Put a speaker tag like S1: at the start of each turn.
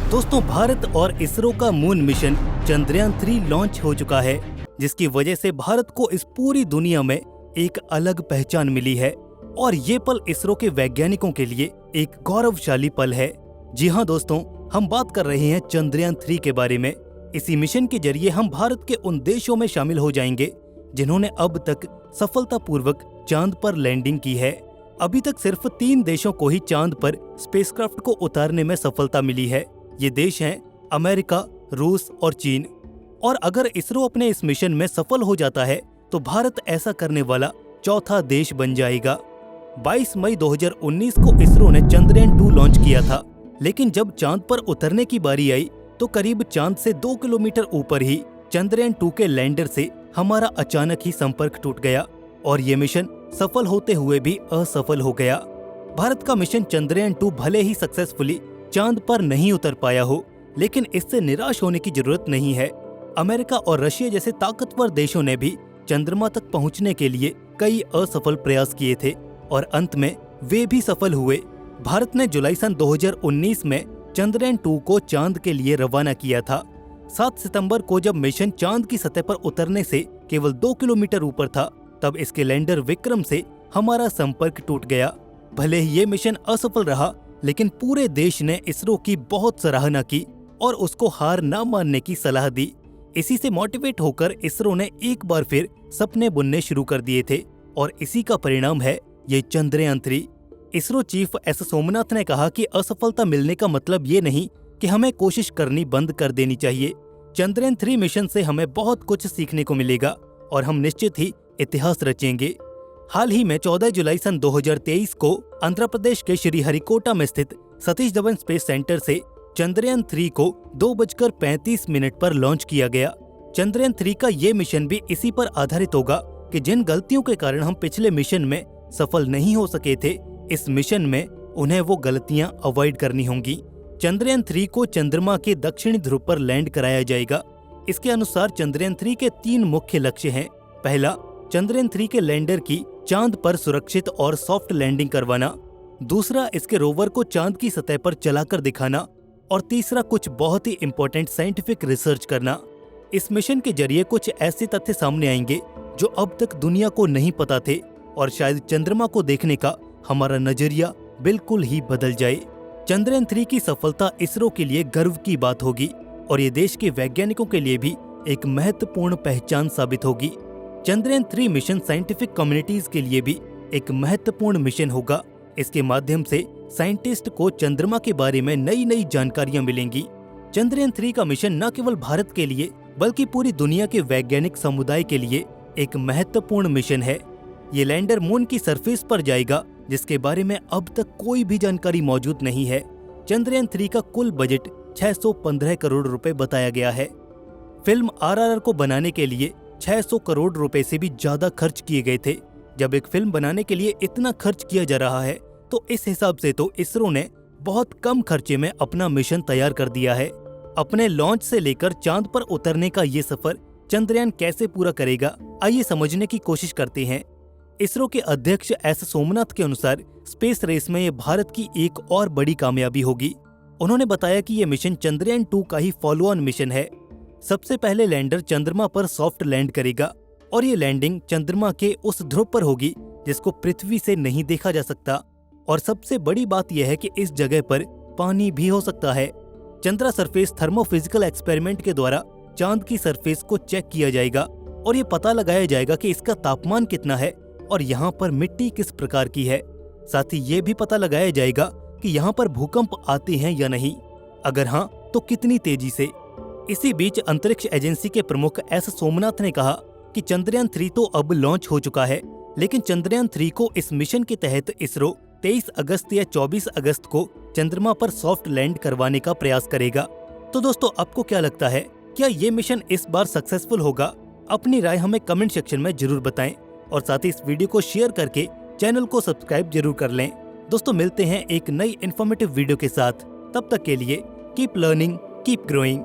S1: दोस्तों, भारत और इसरो का मून मिशन चंद्रयान-3 लॉन्च हो चुका है, जिसकी वजह से भारत को इस पूरी दुनिया में एक अलग पहचान मिली है। और ये पल इसरो के वैज्ञानिकों के लिए एक गौरवशाली पल है। जी हाँ दोस्तों, हम बात कर रहे हैं चंद्रयान-3 के बारे में। इसी मिशन के जरिए हम भारत के उन देशों में शामिल हो जाएंगे जिन्होंने अब तक सफलतापूर्वक चांद पर लैंडिंग की है। अभी तक सिर्फ 3 देशों को ही चांद पर स्पेसक्राफ्ट को उतारने में सफलता मिली है। ये देश हैं अमेरिका, रूस और चीन। और अगर इसरो अपने इस मिशन में सफल हो जाता है तो भारत ऐसा करने वाला चौथा देश बन जाएगा। 22 मई 2019 को इसरो ने चंद्रयान-2 लॉन्च किया था, लेकिन जब चांद पर उतरने की बारी आई तो करीब चांद से 2 किलोमीटर ऊपर ही चंद्रयान-2 के लैंडर से हमारा अचानक ही संपर्क टूट गया और ये मिशन सफल होते हुए भी असफल हो गया। भारत का मिशन चंद्रयान-2 भले ही सक्सेसफुली चांद पर नहीं उतर पाया हो, लेकिन इससे निराश होने की जरूरत नहीं है। अमेरिका और रशिया जैसे ताकतवर देशों ने भी चंद्रमा तक पहुंचने के लिए कई असफल प्रयास किए थे और अंत में वे भी सफल हुए। भारत ने जुलाई सन 2019 में चंद्रयान-2 को चांद के लिए रवाना किया था। 7 सितंबर को जब मिशन चांद की सतह पर उतरने से केवल 2 किलोमीटर ऊपर था, तब इसके लैंडर विक्रम से हमारा संपर्क टूट गया। भले ही ये मिशन असफल रहा, लेकिन पूरे देश ने इसरो की बहुत सराहना की और उसको हार न मानने की सलाह दी। इसी से मोटिवेट होकर इसरो ने एक बार फिर सपने बुनने शुरू कर दिए थे और इसी का परिणाम है ये चंद्रयान-3। इसरो चीफ एस सोमनाथ ने कहा कि असफलता मिलने का मतलब ये नहीं कि हमें कोशिश करनी बंद कर देनी चाहिए। चंद्रयान-3 मिशन से हमें बहुत कुछ सीखने को मिलेगा और हम निश्चित ही इतिहास रचेंगे। हाल ही में 14 जुलाई सन 2023 को आंध्र प्रदेश के श्रीहरिकोटा में स्थित सतीश धवन स्पेस सेंटर से चंद्रयान-3 को 2:35 पर लॉन्च किया गया। चंद्रयान-3 का ये मिशन भी इसी पर आधारित होगा कि जिन गलतियों के कारण हम पिछले मिशन में सफल नहीं हो सके थे, इस मिशन में उन्हें वो गलतियां अवॉइड करनी होंगी। चंद्रयान-3 को चंद्रमा के दक्षिणी ध्रुव पर लैंड कराया जाएगा। इसके अनुसार चंद्रयान-3 के 3 मुख्य लक्ष्य हैं। पहला, चंद्रयान-3 के लैंडर की चांद पर सुरक्षित और सॉफ्ट लैंडिंग करवाना। दूसरा, इसके रोवर को चांद की सतह पर चलाकर दिखाना। और तीसरा, कुछ बहुत ही इम्पोर्टेंट साइंटिफिक रिसर्च करना। इस मिशन के जरिए कुछ ऐसे तथ्य सामने आएंगे जो अब तक दुनिया को नहीं पता थे और शायद चंद्रमा को देखने का हमारा नजरिया बिल्कुल ही बदल जाए। चंद्रयान-3 की सफलता इसरो के लिए गर्व की बात होगी और ये देश के वैज्ञानिकों के लिए भी एक महत्वपूर्ण पहचान साबित होगी। चंद्रयान-3 मिशन साइंटिफिक कम्युनिटीज के लिए भी एक महत्वपूर्ण मिशन होगा। इसके माध्यम से साइंटिस्ट को चंद्रमा के बारे में नई नई जानकारियां मिलेंगी। चंद्रयान-3 का मिशन न केवल भारत के लिए बल्कि पूरी दुनिया के वैज्ञानिक समुदाय के लिए एक महत्वपूर्ण मिशन है। ये लैंडर मून की सरफेस पर जाएगा, जिसके बारे में अब तक कोई भी जानकारी मौजूद नहीं है। चंद्रयान-3 का कुल बजट 615 करोड़ रुपए बताया गया है। फिल्म RRR को बनाने के लिए 600 करोड़ रुपए से भी ज्यादा खर्च किए गए थे। जब एक फिल्म बनाने के लिए इतना खर्च किया जा रहा है तो इस हिसाब से तो इसरो ने बहुत कम खर्चे में अपना मिशन तैयार कर दिया है। अपने लॉन्च से लेकर चांद पर उतरने का ये सफर चंद्रयान कैसे पूरा करेगा, आइए समझने की कोशिश करते हैं। इसरो के अध्यक्ष एस सोमनाथ के अनुसार स्पेस रेस में ये भारत की एक और बड़ी कामयाबी होगी। उन्होंने बताया कि ये मिशन चंद्रयान-2 का ही फॉलो ऑन मिशन है। सबसे पहले लैंडर चंद्रमा पर सॉफ्ट लैंड करेगा और ये लैंडिंग चंद्रमा के उस ध्रुव पर होगी जिसको पृथ्वी से नहीं देखा जा सकता। और सबसे बड़ी बात यह है कि इस जगह पर पानी भी हो सकता है। चंद्रा सरफेस थर्मोफिजिकल एक्सपेरिमेंट के द्वारा चांद की सरफेस को चेक किया जाएगा और ये पता लगाया जाएगा कि इसका तापमान कितना है और यहाँ पर मिट्टी किस प्रकार की है। साथ ही ये भी पता लगाया जाएगा कि यहाँ पर भूकंप आते हैं या नहीं, अगर हाँ तो कितनी तेजी से। इसी बीच अंतरिक्ष एजेंसी के प्रमुख एस सोमनाथ ने कहा कि चंद्रयान-3 तो अब लॉन्च हो चुका है, लेकिन चंद्रयान-3 को इस मिशन के तहत इसरो 23 अगस्त या 24 अगस्त को चंद्रमा पर सॉफ्ट लैंड करवाने का प्रयास करेगा। तो दोस्तों, आपको क्या लगता है, क्या ये मिशन इस बार सक्सेसफुल होगा? अपनी राय हमें कमेंट सेक्शन में जरूर बताएं और साथ ही इस वीडियो को शेयर करके चैनल को सब्सक्राइब जरूर कर लें। दोस्तों, मिलते हैं एक नई इन्फॉर्मेटिव वीडियो के साथ। तब तक के लिए कीप लर्निंग, कीप ग्रोइंग।